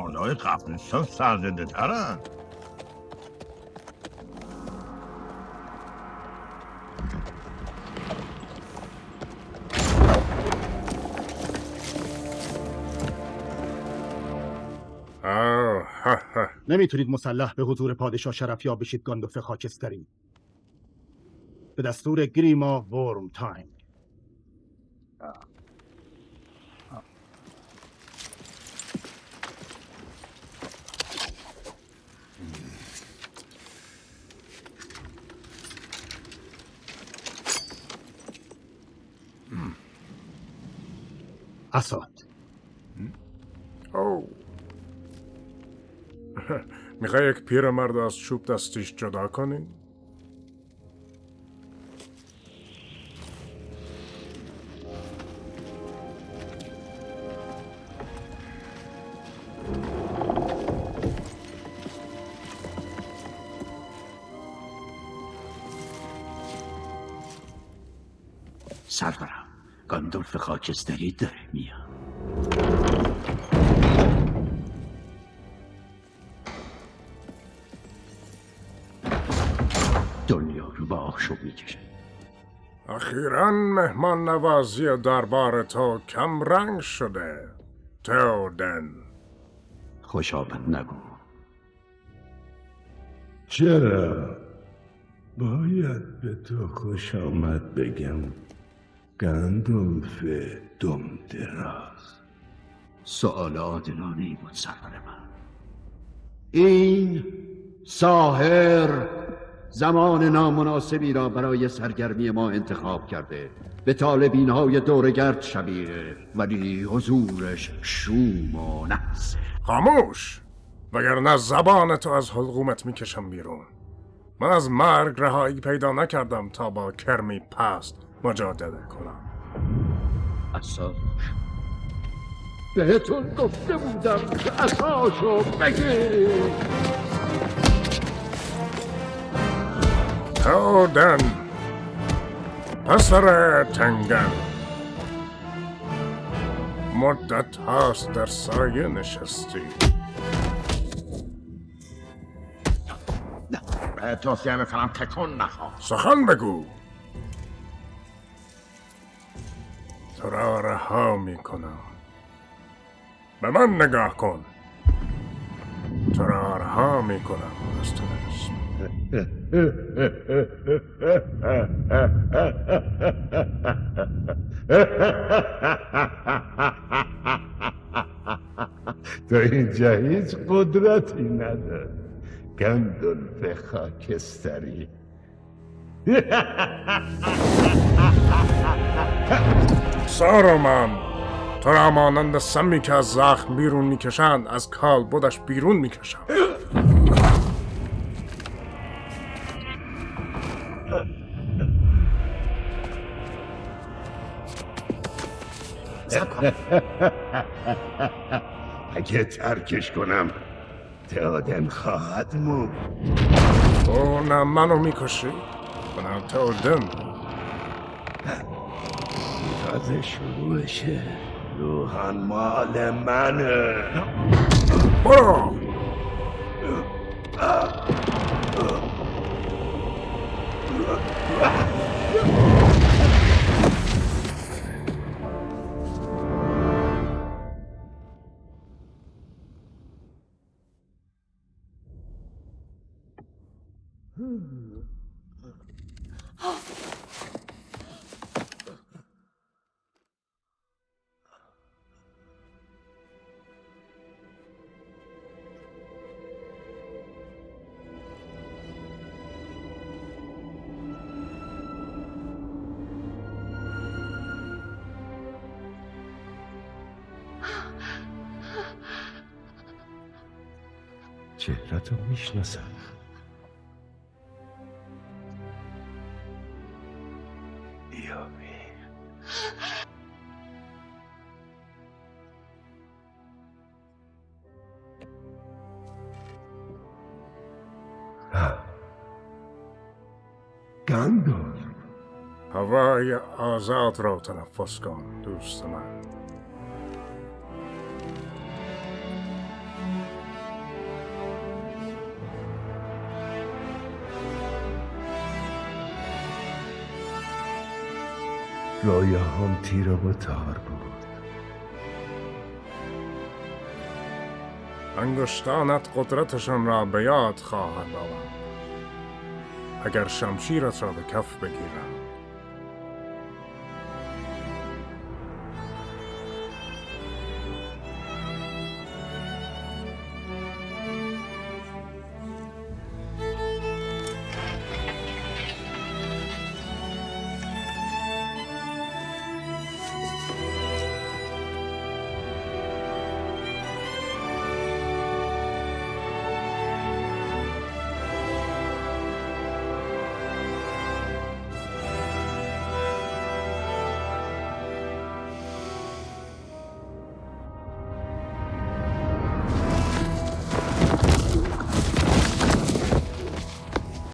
بالای قبرستان سرزنده ترن. نمیتونید مسلح به حضور پادشاه شرفیاب بشید گاندالف خاکستری. به دستور گریما ورم تایم. اساد. میخوای یک پیرمرد از چوب دستیش جدا کنی؟ سرورم، گاندالف خاکستری داره میاد. دنیا رو به آشوب میکشه. اخیراً مهمان نوازی دربار تو کم رنگ شده تئودن. خوش آمد نگو. چرا باید به تو خوش آمد بگم گاندالف دم دراز؟ سؤال عادلانه‌ای بود سرور من. این ساحر زمان نامناسبی را برای سرگرمی ما انتخاب کرده. به طالبین‌های دورگرد شبیه، ولی حضورش شوم و نحسه. خاموش، وگرنه زبان تو از حلقومت میکشم بیرون. من از مرگ رهایی پیدا نکردم تا با کرمی پست مجادله کنم. اساش بهتون گفته بودم که اساشو بگیر. تئودن، پسر تنگن، مدت هاست در سایه نشستی. توصیه میکنم تکون نخواه. سخن بگو. تو را رها میکنم. به من نگاه کن. تو را رها میکنم از تو نسم. تو اینجا هیچ قدرتی نداری گاندالف خاکستری. سارومان، تو را مانند سمی که از زخم بیرون میکشند از کالبدش بیرون میکشم. اگه ترکش کنم تئودن خواهد موند. تو نه منو میکشی و نه تئودن. تازه شروعشه. روحان مال منه. برو. چهره‌تو میشناسم. یامی گاندالف. هوای آزاد را تنفس کن دوست من. رویاهم تیر و تار بود. انگشتانت قدرتشان را به یاد خواهد آورد. اگر شمشیرت را به کف بگیرم